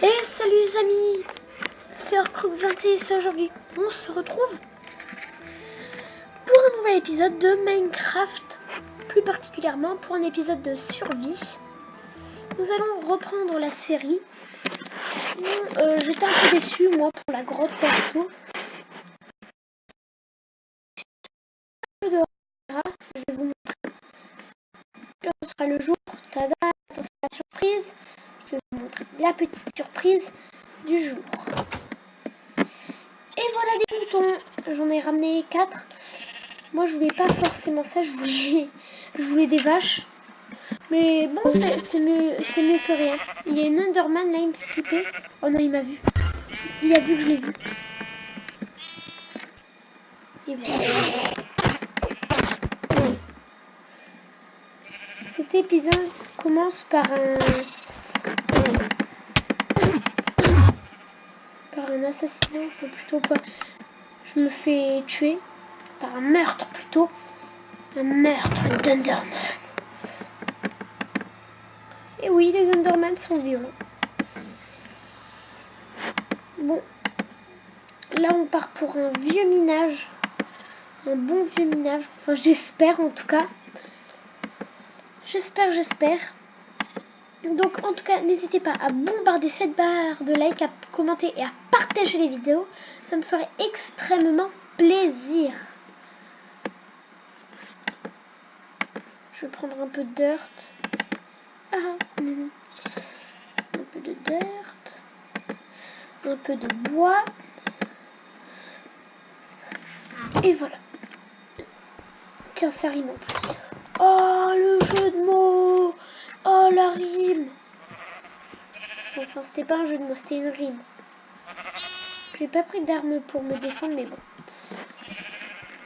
Et salut les amis, c'est Orcrox26 et aujourd'hui on se retrouve pour un nouvel épisode de Minecraft, plus particulièrement pour un épisode de survie. Nous allons reprendre la série. J'étais un peu déçu moi pour la grotte perso. Je vais vous montrer. Là ce sera le jour, tada, c'est la surprise. Je vais vous montrer la petite surprise du jour. Et voilà des moutons, j'en ai ramené 4. Moi je voulais pas forcément ça, je voulais des vaches. Mais bon, c'est mieux que rien. Il y a une Enderman là, il me fait flipper. Oh non, il m'a vu. Il a vu que je l'ai vu. Et voilà. Cet épisode commence par un assassinat, enfin plutôt pas. Je me fais tuer par un meurtre plutôt. Un meurtre d'Enderman. Et oui, les Enderman sont violents. Bon, là on part pour un vieux minage. Un bon vieux minage. Enfin, j'espère en tout cas. J'espère. Donc en tout cas, n'hésitez pas à bombarder cette barre de like, à commenter et à partager les vidéos. Ça me ferait extrêmement plaisir. Je vais prendre un peu de dirt. Un peu de dirt. Un peu de bois. Et voilà. Tiens, ça rime en plus. Oh, le jeu de mots. Oh, la rime. Enfin, c'était pas un jeu de mots, c'était une rime. J'ai pas pris d'armes pour me défendre, mais bon.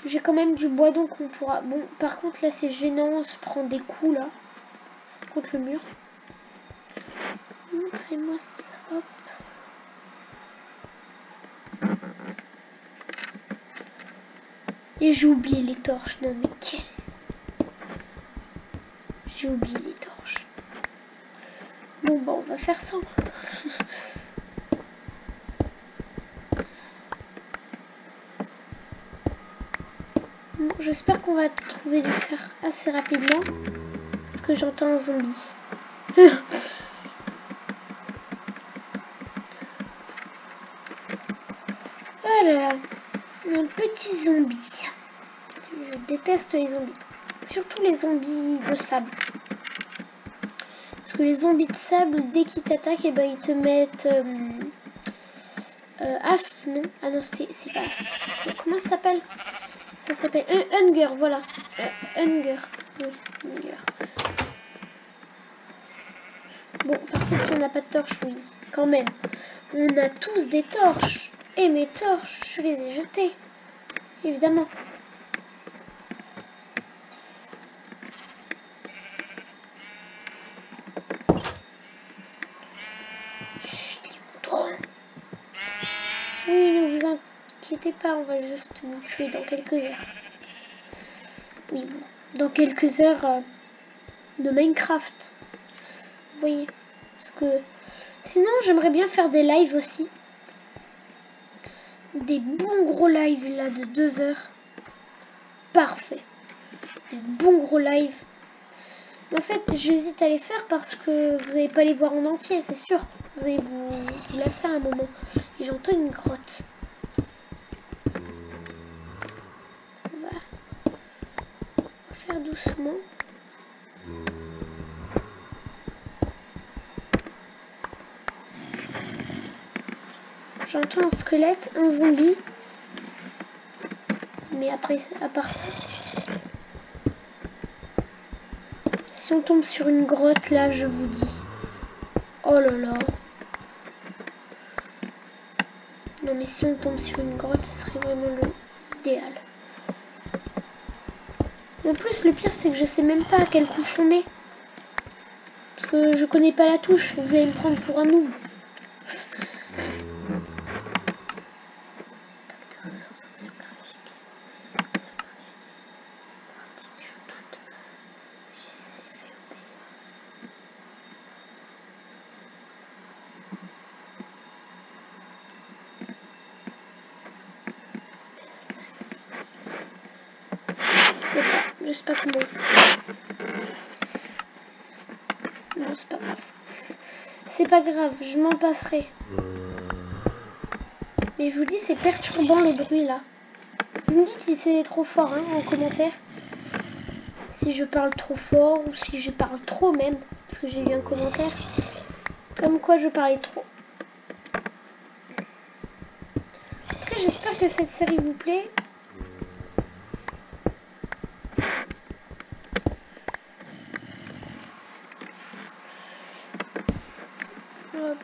J'ai quand même du bois, donc on pourra... Bon, par contre, là, c'est gênant. On se prend des coups, là. Contre le mur. Montrez-moi ça. Hop. Et j'ai oublié les torches. Non, mais quel... J'ai oublié les torches. Bon, bah, on va faire ça. Bon, j'espère qu'on va trouver du fer assez rapidement. Parce que j'entends un zombie. Oh là là. Un petit zombie. Je déteste les zombies. Surtout les zombies de sable. Parce que les zombies de sable, dès qu'ils t'attaquent, et ben, ils te mettent... Ast, non? Ah non, c'est pas Ast. Comment ça s'appelle? Ça s'appelle Hunger, voilà. Hunger. Oui, Hunger. Bon, par contre, si on n'a pas de torche, oui, quand même. On a tous des torches. Et mes torches, je les ai jetées. Évidemment. Chut, les moutons. Oui, ne vous inquiétez pas, on va juste vous tuer dans quelques heures. Oui, bon. Dans quelques heures de Minecraft. Vous voyez. Parce que sinon, j'aimerais bien faire des lives aussi. Des bons gros lives là de 2 heures. Parfait. Des bons gros lives. En fait, j'hésite à les faire parce que vous n'allez pas les voir en entier, c'est sûr. Vous allez vous lasser à un moment. Et j'entends une grotte. On va faire doucement. J'entends un squelette, un zombie. Mais après, à part ça... Si on tombe sur une grotte, là, je vous dis... Oh là là. Non, mais si on tombe sur une grotte, ce serait vraiment l'idéal. En plus, le pire, c'est que je sais même pas à quelle couche on est. Parce que je connais pas la touche. Vous allez me prendre pour un noob. Je sais pas comment on fait. Non, c'est pas grave. C'est pas grave, je m'en passerai. Mais je vous dis, c'est perturbant le bruit là. Vous me dites si c'est trop fort hein, en commentaire. Si je parle trop fort ou si je parle trop même. Parce que j'ai eu un commentaire. Comme quoi je parlais trop. En tout cas, j'espère que cette série vous plaît. Hop.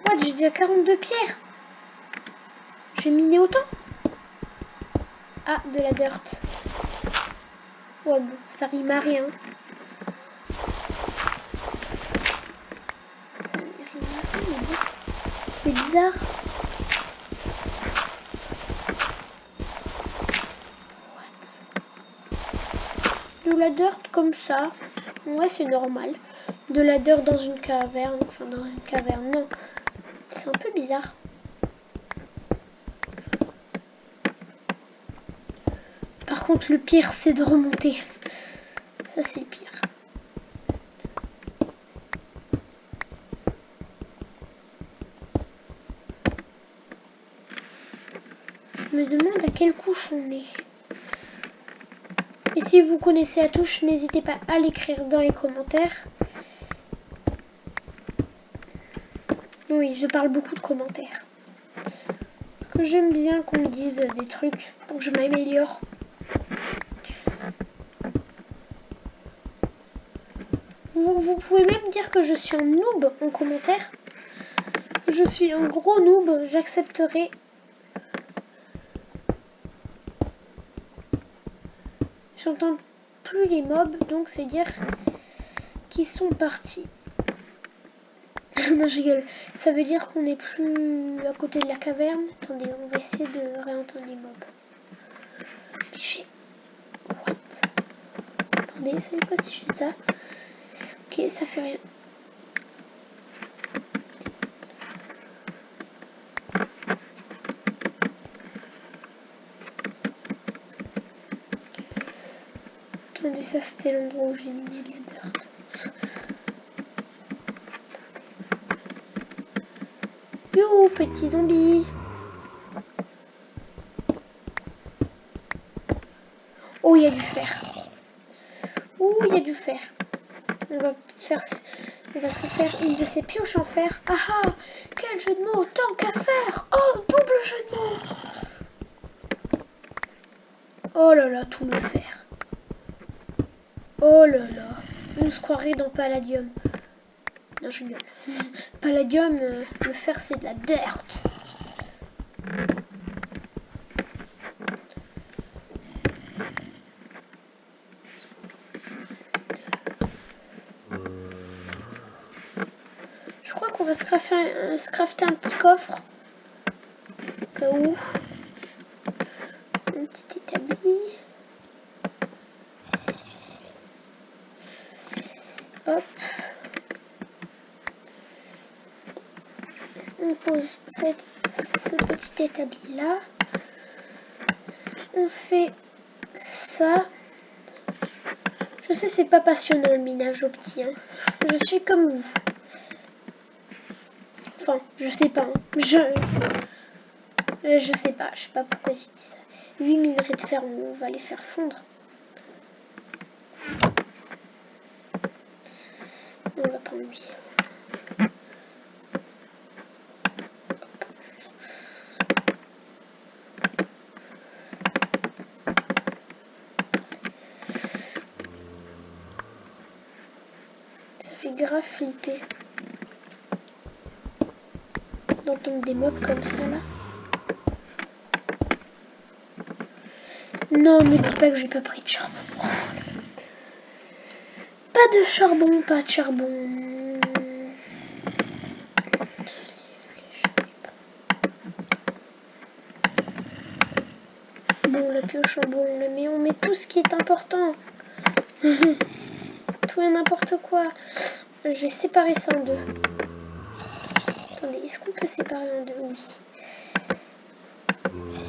What, j'ai déjà 42 pierres. J'ai miné autant. Ah, de la dirt. Ouais, bon, ça rime à rien. Ça rime à rien, mais bon. C'est bizarre. What? De la dirt comme ça. Ouais, c'est normal. De la dirt dans une caverne. Enfin, dans une caverne, non. C'est un peu bizarre. Par contre, le pire, c'est de remonter. Ça, c'est le pire. Je me demande à quelle couche on est. Et si vous connaissez la touche, n'hésitez pas à l'écrire dans les commentaires. Oui, je parle beaucoup de commentaires. Que j'aime bien qu'on me dise des trucs pour que je m'améliore. Vous pouvez même dire que je suis un noob en commentaire. Je suis un gros noob, j'accepterai. J'entends plus les mobs, donc c'est dire qu'ils sont partis. Non, je rigole. Ça veut dire qu'on n'est plus à côté de la caverne. Attendez, on va essayer de réentendre les mobs. Piché. What? Attendez, vous savez quoi si je fais ça? Ok, ça fait rien. Attendez, ça c'était l'endroit où j'ai miné de la dirt. Yo, petit zombie. Oh, il y a du fer. Oh, il y a du fer. On va se faire une de ces pioches en fer. Ah ah, quel jeu de mots, tant qu'à faire. Oh, double jeu de mots. Oh là là, tout le fer. Oh là là, on se croirait dans Palladium. Non, je rigole. Palladium, le fer, c'est de la dirt. Je crois qu'on va se crafter un petit coffre. Au cas où. Un petit établi. Hop. On pose ce petit établi là. On fait ça. Je sais, c'est pas passionnant le minage au petit. Hein. Je suis comme vous. Enfin, je sais pas. Hein. Je sais pas. Je sais pas pourquoi j'ai dit ça. 8 minerais de fer, on va les faire fondre. On va prendre lui. Ça fait grave flipper d'entendre des mobs comme ça là. Non, ne dis pas que j'ai pas pris de charbon. Pas de charbon, pas de charbon. Bon, la pioche en bois, mais on met tout ce qui est important. Tout et n'importe quoi. Je vais séparer ça en deux. Attendez, est-ce qu'on peut séparer en deux? Oui.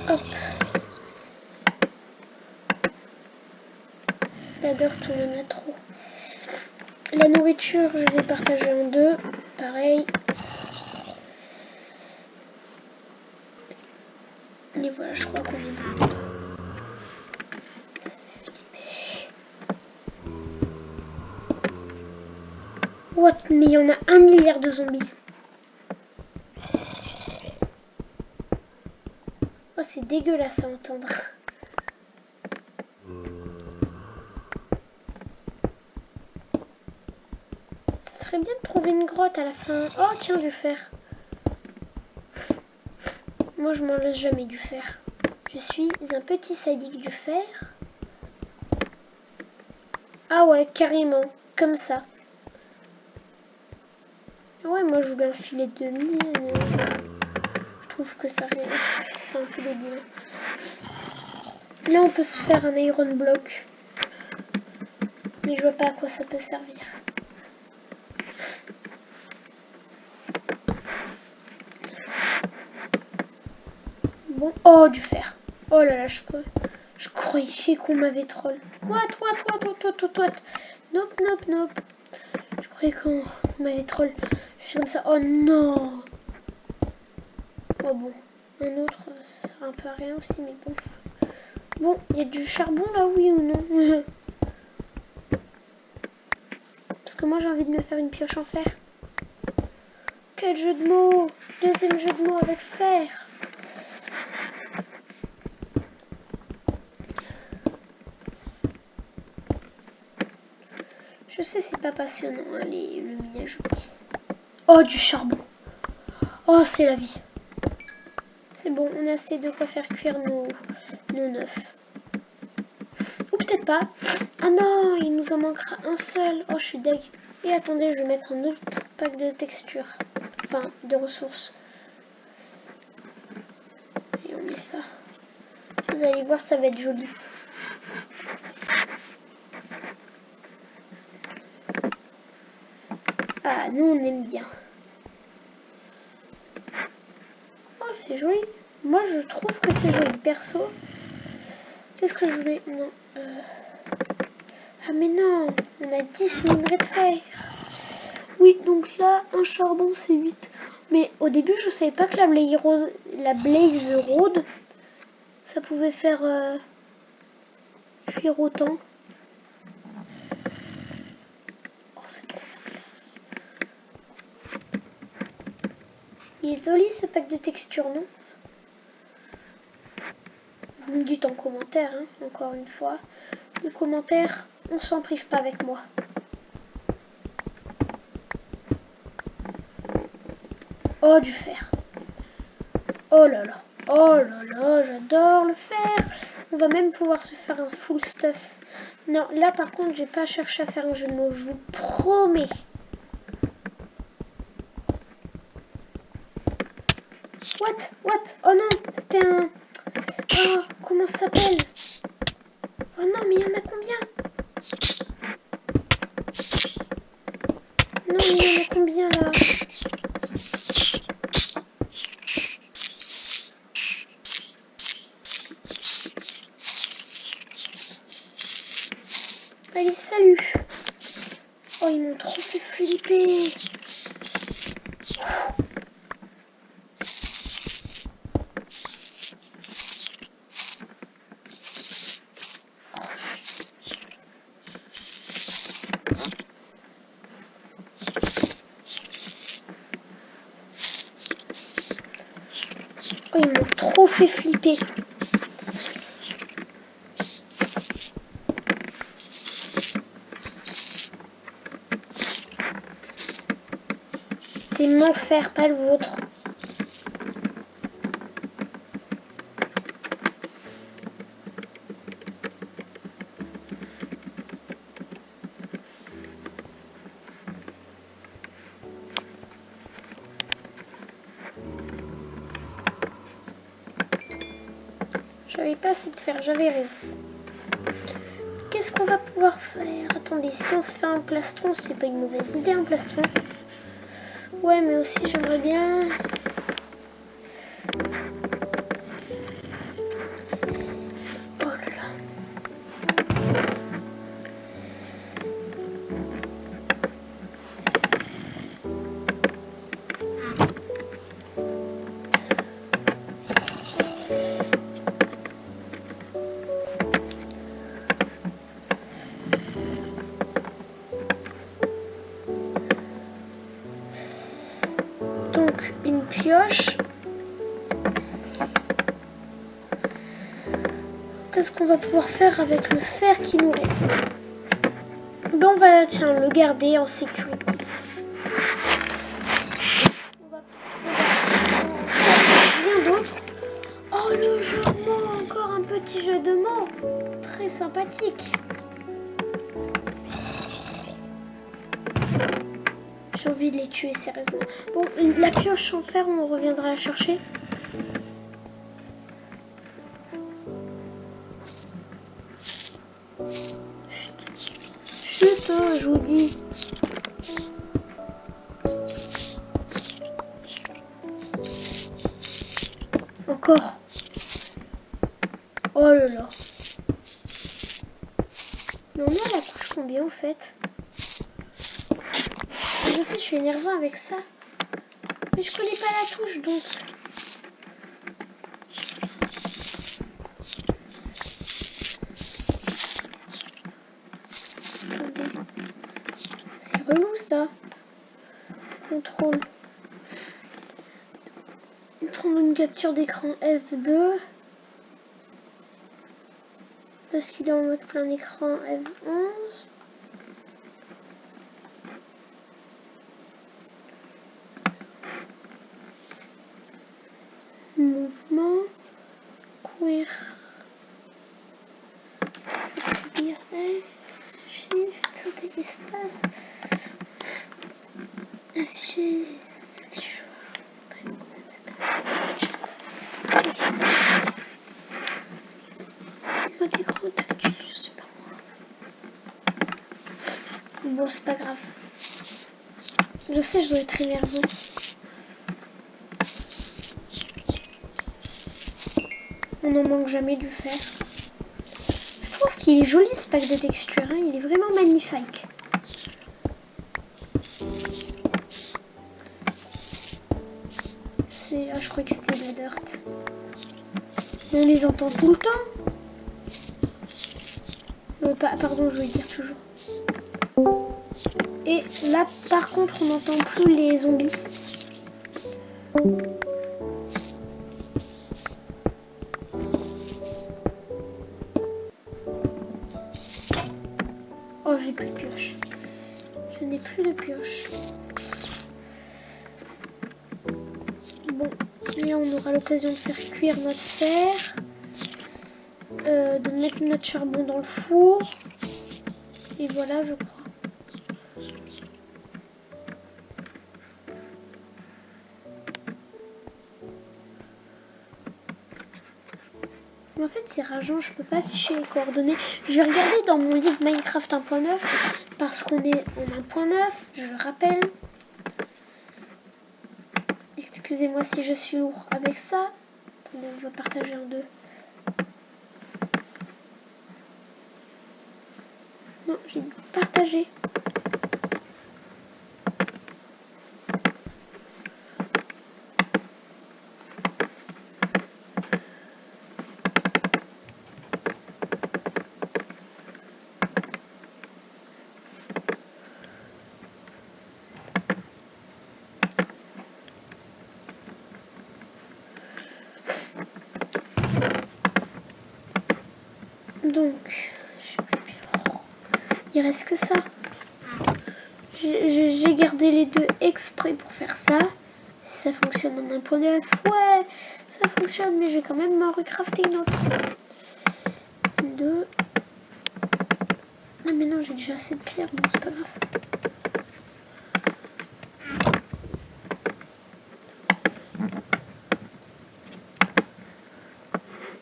Hop. La dirt, on en a trop. La nourriture, je vais partager en deux. Pareil. Et voilà, je crois qu'on est bon. What? Mais il y en a 1 milliard de zombies. Oh, c'est dégueulasse à entendre. Ça serait bien de trouver une grotte à la fin. Oh, tiens, du fer. Moi, je m'en laisse jamais du fer. Je suis un petit sadique du fer. Ah ouais, carrément. Comme ça. Ouais, moi, je voulais un filet de mine. Je trouve que ça rien. C'est un peu débile. Là, on peut se faire un iron block. Mais je vois pas à quoi ça peut servir. Bon, oh, du fer. Oh là là, je croyais qu'on m'avait troll. What. Nope. Je croyais qu'on m'avait troll. Je suis comme ça. Oh non. Oh bon. Un autre, ça sert un peu à rien aussi, mais bon. Bon, il y a du charbon là, oui ou non? Parce que moi, j'ai envie de me faire une pioche en fer. Quel jeu de mots! Deuxième jeu de mots avec fer. Je sais, c'est pas passionnant, hein, le minage. Oh, du charbon. Oh, c'est la vie. C'est bon, on a assez de quoi faire cuire nos neufs. Ou peut-être pas. Ah non, il nous en manquera un seul. Oh, je suis deg. Et attendez, je vais mettre un autre pack de texture. Enfin, de ressources. Et on met ça. Vous allez voir, ça va être joli. Ah, nous, on aime bien. Oh, c'est joli. Moi, je trouve que c'est joli. Perso. Qu'est-ce que je voulais... Non. Ah, mais non. On a 10 minerais de fer. Oui, donc là, un charbon, c'est 8. Mais au début, je savais pas que la Blaze Road, ça pouvait faire cuire autant. Oh, c'est trop la classe. Il est joli ce pack de texture, non? Vous me dites en commentaire, hein, encore une fois. Les commentaires, on s'en prive pas avec moi. Oh, du fer. Oh là là, j'adore le fer. On va même pouvoir se faire un full stuff. Non, là par contre, j'ai pas cherché à faire un jeu de mots, je vous promets. What? Oh non, c'était un... Oh, comment ça s'appelle? Oh non, mais il y en a combien? Non, mais il y en a combien là? Allez, salut. Oh, ils m'ont trop fait flipper. Oh, ils m'ont trop fait flipper. C'est mon fer, pas le vôtre. J'avais pas assez de fer, j'avais raison. Qu'est-ce qu'on va pouvoir faire? Attendez, si on se fait un plastron, c'est pas une mauvaise idée un plastron. Ouais, mais aussi j'aimerais bien... Oh là là. Donc une pioche. Qu'est-ce qu'on va pouvoir faire avec le fer qui nous reste? Ben on va le garder en sécurité. On va rien d'autre. Oh le jeu de mots, encore un petit jeu de mots. Très sympathique. J'ai envie de les tuer sérieusement. Bon, la pioche en fer, on reviendra la chercher. Chut, je vous dis. Encore. Oh là là. Mais on est à la couche combien au fait? Je sais, je suis énervée avec ça. Mais je connais pas la touche donc. Attendez. C'est relou ça. Contrôle. Prendre une capture d'écran F2. Basculer en mode plein écran F11. Mouvement. Courir. S'appuyer. Shift. Sauter l'espace. Afficher. Mode écran tactile, je sais pas moi. Bon, c'est pas grave. Je sais, je dois être énervant. On n'en manque jamais du fer. Je trouve qu'il est joli ce pack de textures, hein. Il est vraiment magnifique. Ah, je crois que c'était de la dirt. On les entend tout le temps. Pardon, je voulais dire toujours. Et là, par contre, on n'entend plus les zombies. Oh, j'ai plus de pioche. Je n'ai plus de pioche. Bon, là, on aura l'occasion de faire cuire notre fer. De mettre notre charbon dans le four. Et voilà, je crois. Mais en fait, c'est rageant, je peux pas afficher les coordonnées. Je vais regarder dans mon livre Minecraft 1.9 parce qu'on est en 1.9, je le rappelle. Excusez-moi si je suis lourd avec ça. Attendez, on va partager en deux. Non, j'ai partagé. Donc, il reste que ça. J'ai gardé les deux exprès pour faire ça. Si ça fonctionne en 1.9, ouais, ça fonctionne, mais je vais quand même m'en recrafter une autre. Deux. Ah mais non, j'ai déjà assez de pierres, bon c'est pas grave.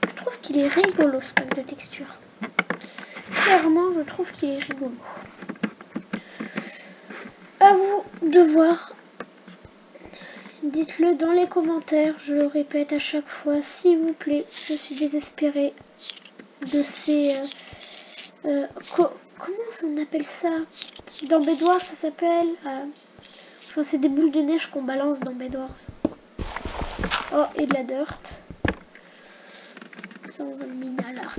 Je trouve qu'il est rigolo ce pack de texture. Clairement, je trouve qu'il est rigolo. À vous de voir. Dites-le dans les commentaires, je le répète à chaque fois, s'il vous plaît. Je suis désespérée de ces comment on appelle ça? Dans Bedwars, ça s'appelle... Enfin, c'est des boules de neige qu'on balance dans Bedwars. Oh, et de la dirt. Ça, on va le miner à l'arc.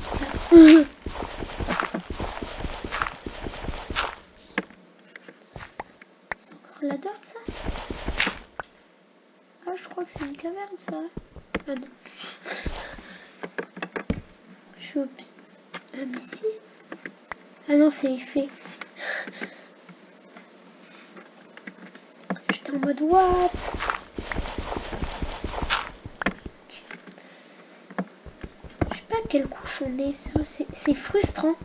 C'est encore la dirt, ça? Ah, je crois que c'est une caverne, ça. Ah non. Choups. Ah, mais si. Ah non, c'est fait. J'étais en mode what? Je sais pas à quelle couche on est, ça. C'est frustrant.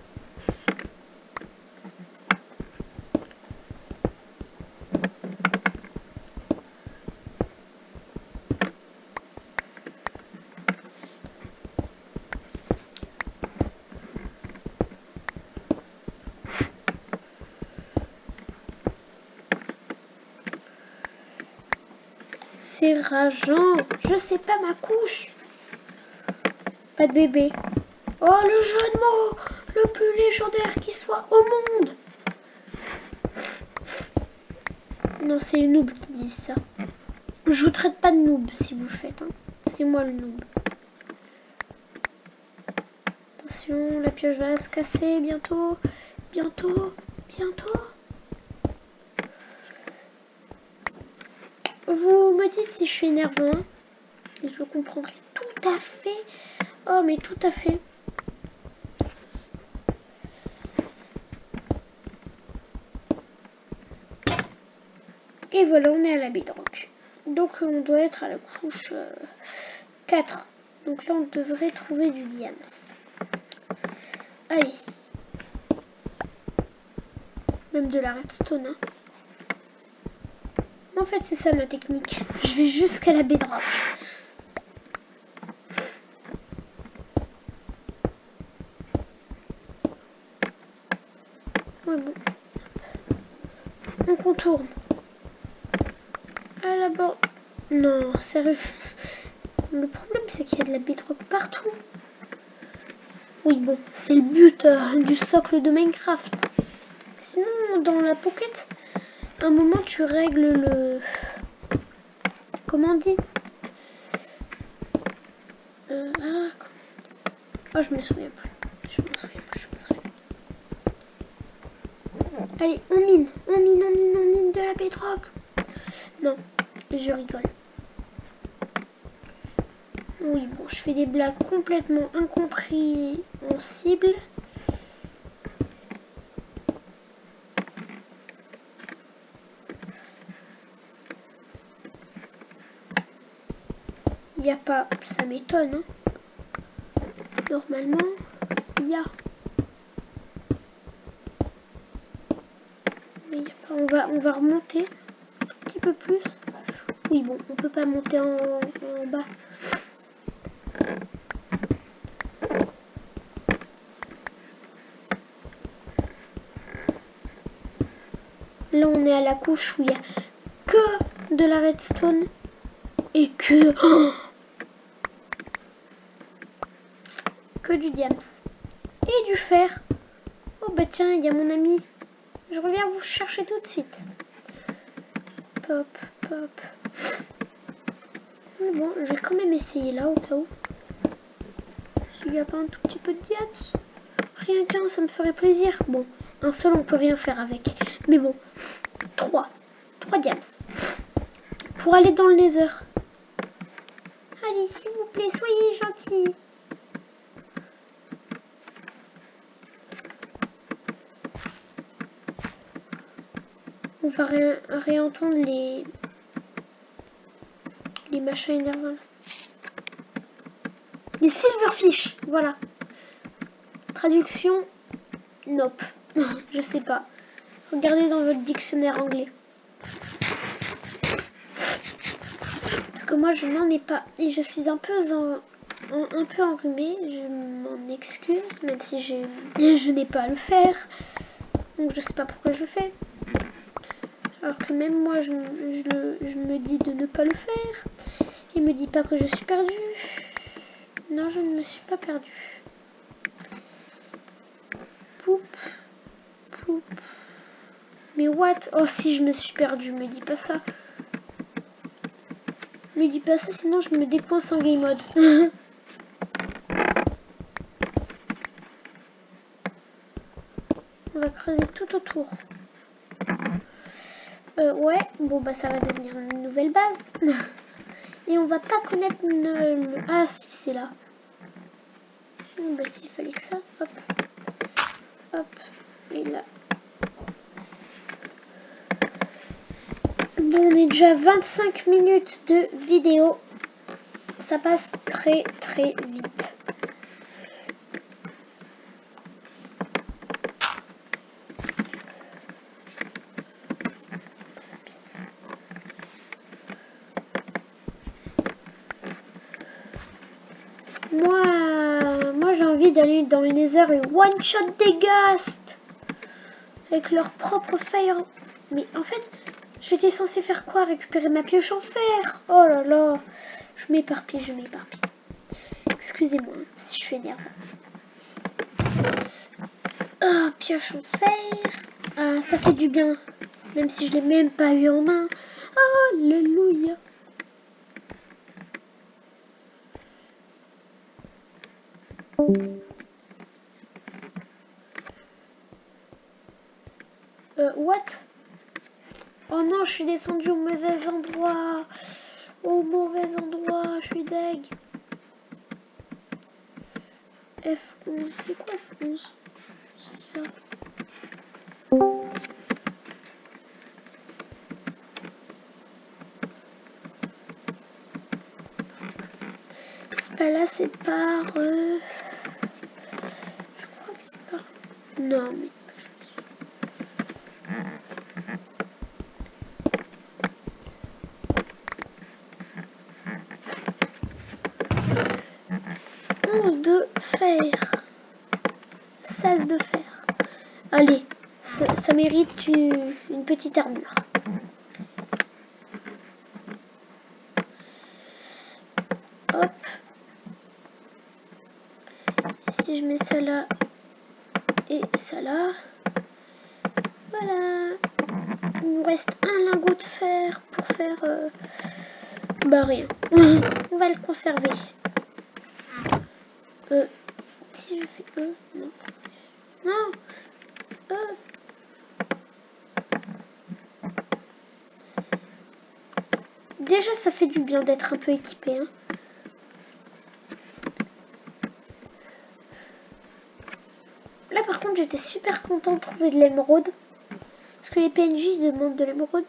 C'est rageant. Je sais pas ma couche. Pas de bébé. Oh, le jeu de mots le plus légendaire qui soit au monde. Non, c'est les noobs qui disent ça. Je vous traite pas de noob si vous le faites. Hein. C'est moi le noob. Attention, la pioche va se casser bientôt. Bientôt. Bientôt. Vous me dites si je suis énervant. Et je le comprendrai tout à fait. Oh, mais tout à fait. Et voilà, on est à la bedrock. Donc on doit être à la couche 4. Donc là, on devrait trouver du diams. Allez. Même de la redstone. Hein. En fait, c'est ça ma technique. Je vais jusqu'à la bedrock. Ouais, bon. On contourne. Ah là-bas. Non, sérieux. Le problème, c'est qu'il y a de la bedrock partout. Oui, bon, c'est le but du socle de Minecraft. Sinon, dans la Pocket, à un moment, tu règles le... Comment on dit Oh, je me souviens plus. Je me souviens. Allez, on mine de la bedrock. Non, je rigole. Oui, bon, je fais des blagues complètement incompréhensibles. Il n'y a pas, ça m'étonne. Hein. Normalement, il y a. Mais il y a pas. On va remonter un petit peu plus. Oui, bon, on peut pas monter en bas. Là, on est à la couche où il n'y a que de la redstone et que... Oh, que du diams. Et du fer. Oh bah tiens, il y a mon ami. Je reviens vous chercher tout de suite. Pop, pop. Mais bon, je vais quand même essayer là au cas où. S'il n'y a pas un tout petit peu de diams. Rien qu'un, ça me ferait plaisir. Bon, un seul, on peut rien faire avec. Mais bon, 3 diams. Pour aller dans le nether. Allez, s'il vous plaît, soyez gentils. On va réentendre les machins énervants. Les silverfish, voilà. Traduction, nope. Je sais pas. Regardez dans votre dictionnaire anglais. Parce que moi, je n'en ai pas. Et je suis un peu enrhumée. Je m'en excuse, même si je n'ai pas à le faire. Donc, je sais pas pourquoi je le fais. Alors que même moi, je me dis de ne pas le faire. Il me dit pas que je suis perdue. Non, je ne me suis pas perdue. Poup. Mais what? Oh si, je me suis perdue, me dis pas ça. Me dis pas ça, sinon je me décoince en game mode. On va creuser tout autour. Ouais, bon bah ça va devenir une nouvelle base. Et on va pas connaître le... Ah si, c'est là. Bah s'il fallait que ça. Hop. Hop. Et là. Bon, on est déjà 25 minutes de vidéo. Ça passe très très vite. Moi j'ai envie d'aller dans les Nether et one shot des ghasts avec leur propre fire. Mais en fait, j'étais censée faire quoi? Récupérer ma pioche en fer. Oh là là, je m'éparpille. Excusez-moi si je suis énervée. Ah, pioche en fer. Ah, ça fait du bien, même si je l'ai même pas eu en main. Alléluia. What? Oh non, je suis descendue au mauvais endroit. Au mauvais endroit, je suis deg. F11, c'est quoi F11? C'est ça. C'est pas là, c'est par... Je crois que c'est par... Non, mais... de fer. 16 de fer. Allez, ça mérite une petite armure. Hop. Et si je mets ça là et ça là. Voilà. Il nous reste un lingot de fer pour faire... bah rien. On va le conserver. Si je fais non. Non. Déjà, ça fait du bien d'être un peu équipé. Hein. Là, par contre, j'étais super contente de trouver de l'émeraude. Parce que les PNJ demandent de l'émeraude.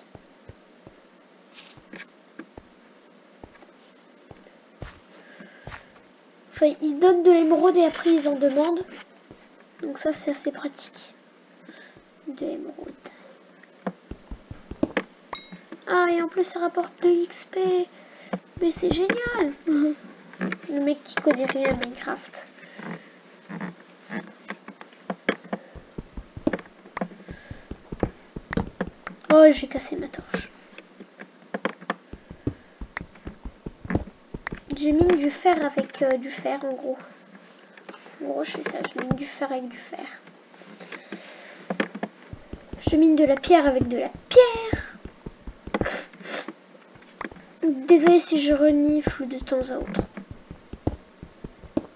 Enfin, ils donnent de l'émeraude et après, ils en demandent. Donc ça, c'est assez pratique. De l'émeraude. Ah, et en plus, ça rapporte de l'XP. Mais c'est génial. Le mec qui connaît rien à Minecraft. Oh, j'ai cassé ma torche. Je mine du fer avec du fer, en gros. En gros, je fais ça. Je mine du fer avec du fer. Je mine de la pierre avec de la pierre. Désolée si je renifle de temps à autre.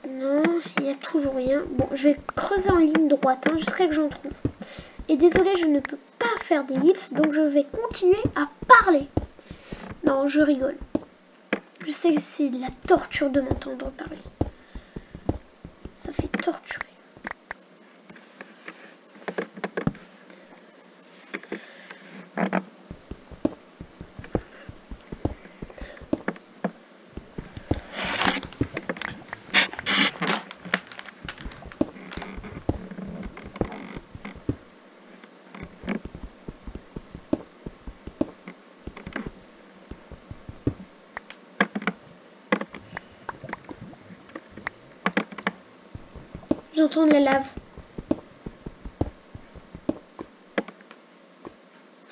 Non, il n'y a toujours rien. Bon, je vais creuser en ligne droite jusqu'à que j'en trouve. Et désolée, je ne peux pas faire d'ellipse, donc je vais continuer à parler. Non, je rigole. Je sais que c'est de la torture de m'entendre parler. Ça fait torturer. J'entends de la lave.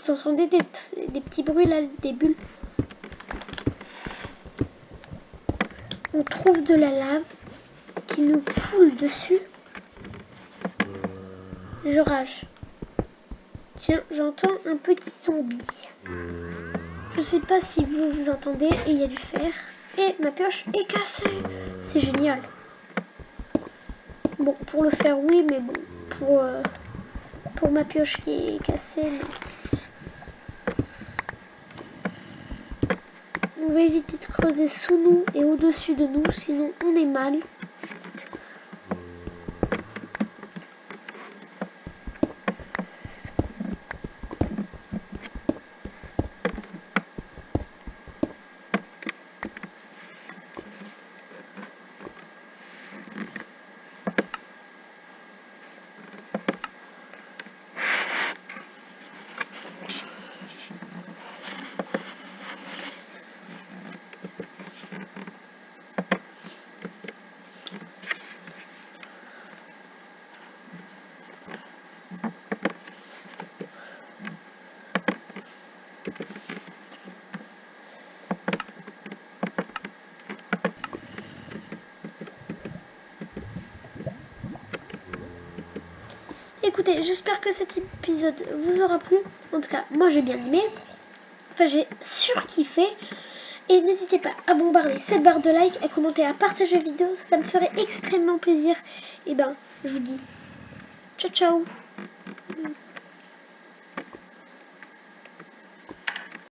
Vous entendez des petits bruits là, des bulles. On trouve de la lave qui nous coule dessus. Je rage. Tiens, j'entends un petit zombie. Je sais pas si vous vous entendez, et il y a du fer. Et ma pioche est cassée. C'est génial. Bon, pour le fer, oui, mais bon, pour ma pioche qui est cassée, non. On va éviter de creuser sous nous et au-dessus de nous, sinon on est mal. Écoutez, j'espère que cet épisode vous aura plu. En tout cas, moi j'ai bien aimé. Enfin, j'ai surkiffé. Et n'hésitez pas à bombarder cette barre de like, à commenter, à partager la vidéo. Ça me ferait extrêmement plaisir. Et ben, je vous dis ciao ciao.